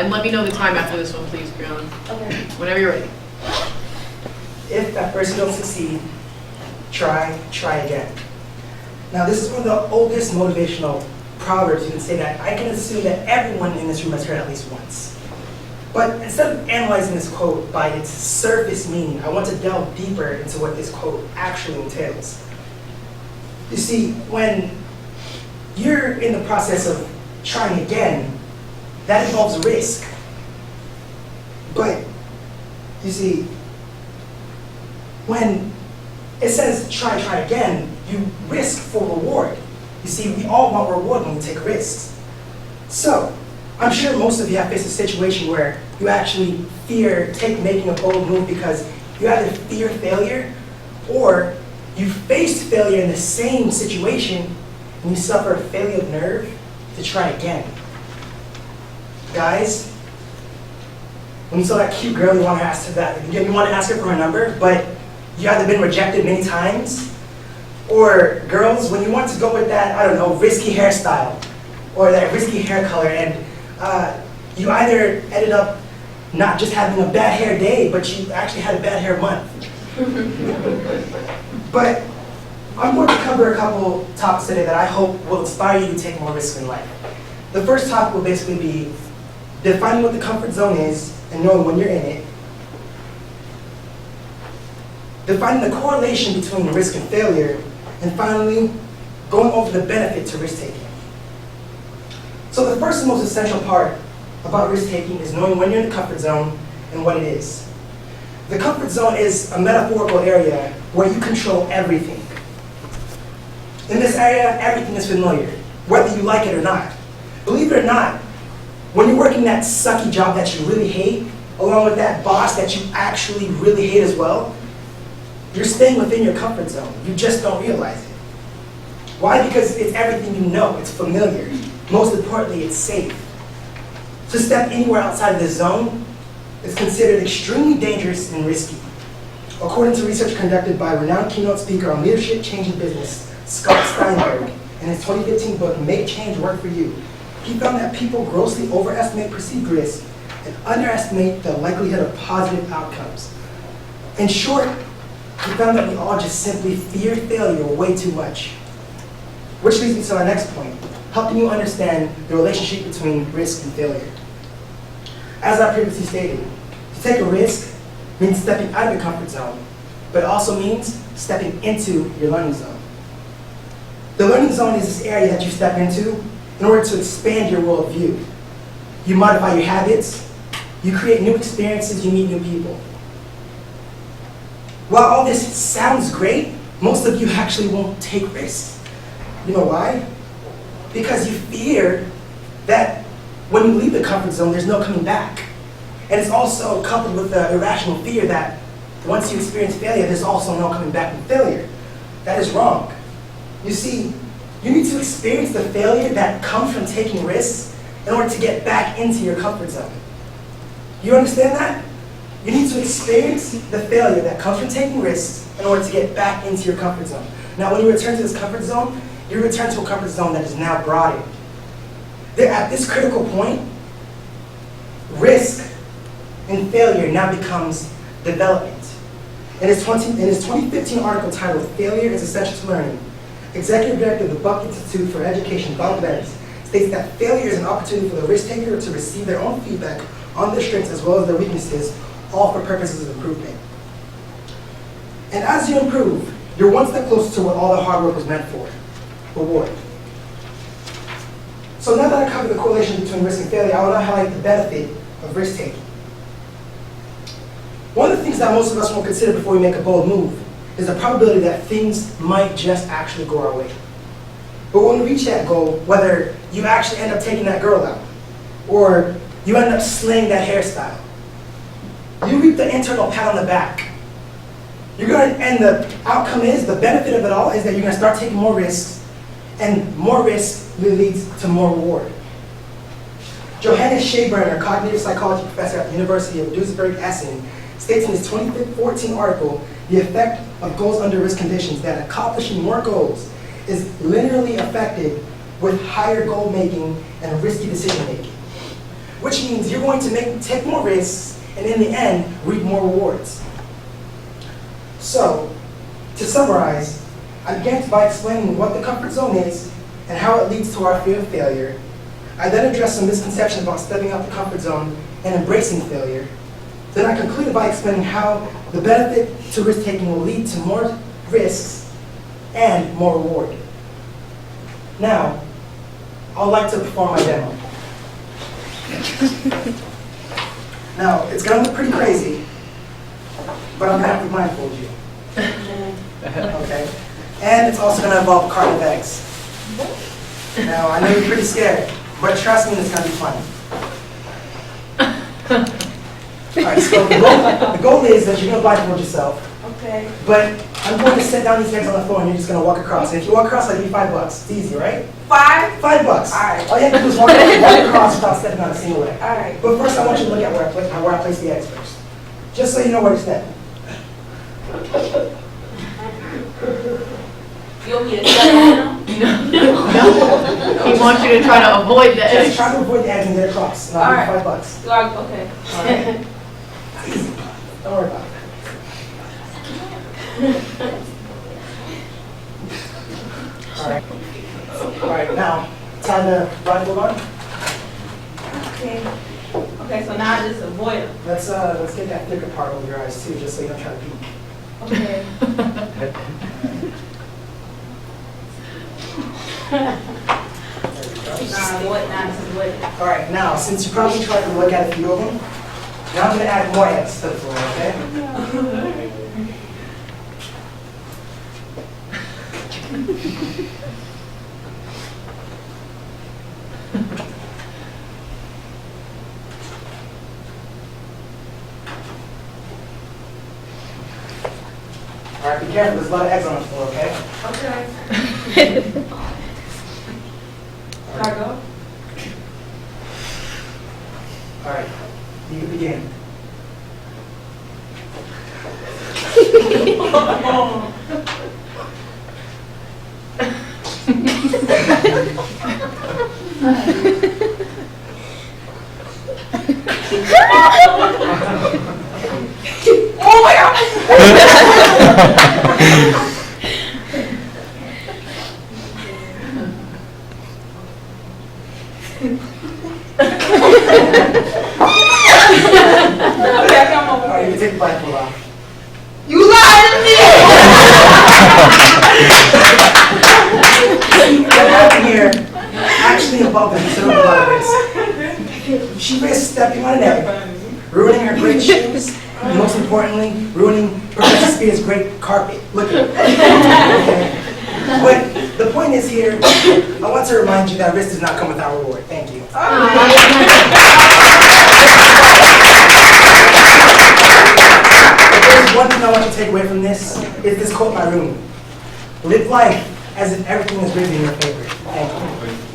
And let me know the time after this one, please, Brianna. Okay. Whenever you're ready. If at first you don't succeed, try again. Now this is one of the oldest motivational proverbs you can say that I can assume that everyone in this room has heard at least once. But instead of analyzing this quote by its surface meaning, I want to delve deeper into what this quote actually entails. You see, when you're in the process of trying again, that involves risk. But, you see, when it says try again, you risk for reward. You see, we all want reward when we take risks. So, I'm sure most of you have faced a situation where you actually fear making a bold move because you either fear failure or you faced failure in the same situation and you suffer a failure of nerve to try again. Guys, when you saw that cute girl, you want to ask her for her number, but you either been rejected many times, or girls, when you want to go with that, I don't know, risky hairstyle or that risky hair color, and you either ended up not just having a bad hair day, but you actually had a bad hair month. But I'm going to cover a couple topics today that I hope will inspire you to take more risks in life. The first topic will basically be defining what the comfort zone is and knowing when you're in it. Defining the correlation between risk and failure. And finally, going over the benefit to risk-taking. So the first and most essential part about risk-taking is knowing when you're in the comfort zone and what it is. The comfort zone is a metaphorical area where you control everything. In this area, everything is familiar, whether you like it or not. Believe it or not, when you're working that sucky job that you really hate, along with that boss that you actually really hate as well, you're staying within your comfort zone. You just don't realize it. Why? Because it's everything you know. It's familiar. Most importantly, it's safe. To step anywhere outside of this zone is considered extremely dangerous and risky. According to research conducted by renowned keynote speaker on leadership changing business, Scott Steinberg, in his 2015 book, Make Change Work For You, he found that people grossly overestimate perceived risk and underestimate the likelihood of positive outcomes. In short, he found that we all just simply fear failure way too much. Which leads me to our next point, helping you understand the relationship between risk and failure. As I previously stated, to take a risk means stepping out of your comfort zone, but it also means stepping into your learning zone. The learning zone is this area that you step into in order to expand your worldview. You modify your habits, you create new experiences, you meet new people. While all this sounds great, most of you actually won't take risks. You know why? Because you fear that when you leave the comfort zone, there's no coming back. And it's also coupled with the irrational fear that once you experience failure, there's also no coming back from failure. That is wrong. You see, you need to experience the failure that comes from taking risks in order to get back into your comfort zone. You understand that? You need to experience the failure that comes from taking risks in order to get back into your comfort zone. Now, when you return to this comfort zone, you return to a comfort zone that is now broadened. At this critical point, risk and failure now becomes development. In his 2015 article titled Failure is Essential to Learning, Executive Director of the Buck Institute for Education, Bob Benz, states that failure is an opportunity for the risk taker to receive their own feedback on their strengths as well as their weaknesses, all for purposes of improvement. And as you improve, you're one step closer to what all the hard work was meant for, reward. So now that I covered the correlation between risk and failure, I want to highlight the benefit of risk-taking. One of the things that most of us won't consider before we make a bold move is the probability that things might just actually go our way. But when we reach that goal, whether you actually end up taking that girl out, or you end up slaying that hairstyle, you reap the internal pat on the back. And the outcome is, the benefit of it all is that you're going to start taking more risks, and more risk leads to more reward. Johannes Schaeberner, cognitive psychology professor at the University of Duisburg-Essen, states in his 2014 article, The Effect of Goals Under Risk Conditions, that accomplishing more goals is linearly affected with higher goal making and risky decision making. which means you're going to take more risks and in the end, reap more rewards. So, to summarize, I began by explaining what the comfort zone is and how it leads to our fear of failure. I then addressed some misconceptions about stepping out the comfort zone and embracing failure. Then I concluded by explaining how the benefit to risk-taking will lead to more risks and more reward. Now, I would like to perform my demo. Now, it's going to look pretty crazy, but I'm going to have to blindfold you. Okay? And it's also going to involve a carton of eggs. Now, I know you're pretty scared, but trust me, it's going to be fun. All right, so the goal is that you're going to blindfold yourself. Okay. But I'm going to set down these eggs on the floor and you're just going to walk across. And if you walk across, I'll give you $5. It's easy, right? $5? $5. All right. All you have to do is walk across without stepping on a single egg. All right. But first, I want you to look at where I place the eggs first. Just so you know where to step. You want me to shut down? He wants you to try to avoid the Just eggs. try to avoid the eggs and get across. And I'll give you $5. Do I, okay. All right? Easy. Don't worry about it. All right. All right, now, time to blindfold on. Okay. Okay, so now I just avoid them. Let's get that thicker part over your eyes too, just so you don't try to peek. Okay. Now just avoid it. All right, now, since you probably tried to look at a few of them, now I'm going to add more eggs to the floor, okay? All right, be careful, there's a lot of eggs on the floor, okay? Okay. Can I go? All right, you can begin. Oh my God! Okay, come All over right, you here. can take the blindfold off. You lied to me! What happened here actually involved a considerable amount of risk. She risked stepping on an egg, ruining her great shoes, and most importantly, ruining Professor Spear's great carpet. Look at it. Okay. But the point is here, I want to remind you that risk does not come without reward. Thank you. If there's one thing I want you to take away from this, it's this quote by Rumi. Live life as if everything is written in your favor. Thank you.